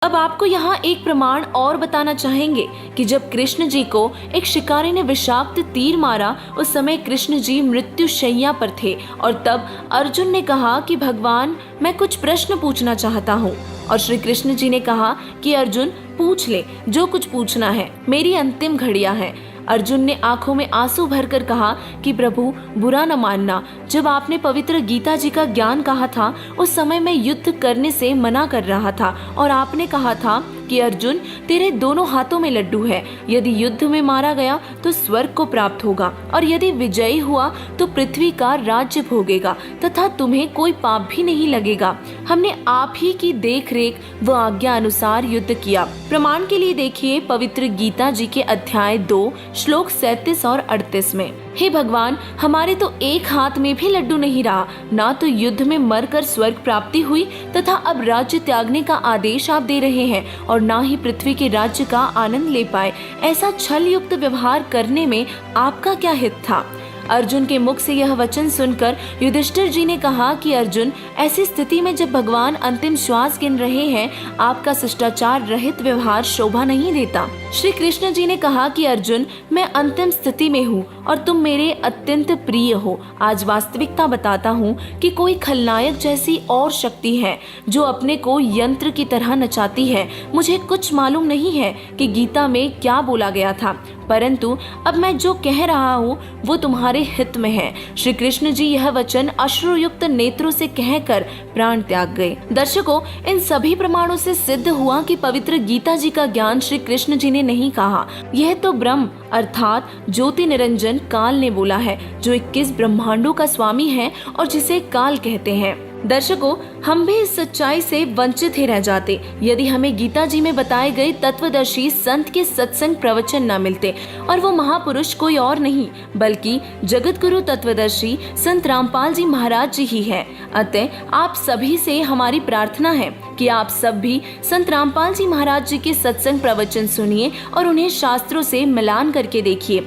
अब आपको यहाँ एक प्रमाण और बताना चाहेंगे कि जब कृष्ण जी को एक शिकारी ने विषाक्त तीर मारा, उस समय कृष्ण जी मृत्युशैया पर थे और तब अर्जुन ने कहा कि भगवान, मैं कुछ प्रश्न पूछना चाहता हूँ। और श्री कृष्ण जी ने कहा कि अर्जुन, पूछ ले, जो कुछ पूछना है, मेरी अंतिम घड़ियां हैं। अर्जुन ने आंखों में आंसू भरकर कहा कि प्रभु, बुरा न मानना, जब आपने पवित्र गीता जी का ज्ञान कहा था, उस समय मैं युद्ध करने से मना कर रहा था और आपने कहा था कि अर्जुन, तेरे दोनों हाथों में लड्डू है, यदि युद्ध में मारा गया तो स्वर्ग को प्राप्त होगा और यदि विजयी हुआ तो पृथ्वी का राज्य भोगेगा तथा तुम्हें कोई पाप भी नहीं लगेगा। हमने आप ही की देख रेख व आज्ञा अनुसार युद्ध किया। प्रमाण के लिए देखिए पवित्र गीता जी के अध्याय 2 श्लोक 37 और 38 में। हे भगवान, हमारे तो एक हाथ में भी लड्डू नहीं रहा, ना तो युद्ध में मरकर स्वर्ग प्राप्ति हुई तथा अब राज्य त्यागने का आदेश आप दे रहे हैं और ना ही पृथ्वी के राज्य का आनंद ले पाए। ऐसा छल युक्त व्यवहार करने में आपका क्या हित था? अर्जुन के मुख से यह वचन सुनकर युधिष्ठिर जी ने कहा कि अर्जुन, ऐसी स्थिति में जब भगवान अंतिम श्वास गिन रहे हैं, आपका शिष्टाचार रहित व्यवहार शोभा नहीं देता। श्री कृष्ण जी ने कहा कि अर्जुन, मैं अंतिम स्थिति में हूँ और तुम मेरे अत्यंत प्रिय हो। आज वास्तविकता बताता हूँ कि कोई खलनायक जैसी और शक्ति है जो अपने को यंत्र की तरह नचाती है। मुझे कुछ मालूम नहीं है कि गीता में क्या बोला गया था, परंतु अब मैं जो कह रहा हूँ वो तुम्हारे हित में है। श्री कृष्ण जी यह वचन अश्रुयुक्त नेत्रों से कहकर प्राण त्याग गए। दर्शकों, इन सभी प्रमाणों से सिद्ध हुआ कि पवित्र गीता जी का ज्ञान श्री कृष्ण जी ने नहीं कहा, यह तो ब्रह्म अर्थात ज्योति निरंजन काल ने बोला है, जो 21 ब्रह्मांडों का स्वामी है और जिसे काल कहते हैं। दर्शकों, हम भी इस सच्चाई से वंचित ही रह जाते यदि हमें गीता जी में बताए गए तत्वदर्शी संत के सत्संग प्रवचन न मिलते, और वो महापुरुष कोई और नहीं बल्कि जगत गुरु तत्वदर्शी संत रामपाल जी महाराज जी ही है। अतः आप सभी से हमारी प्रार्थना है कि आप सब भी संत रामपाल जी महाराज जी के सत्संग प्रवचन सुनिए और उन्हें शास्त्रों से मिलान करके देखिए।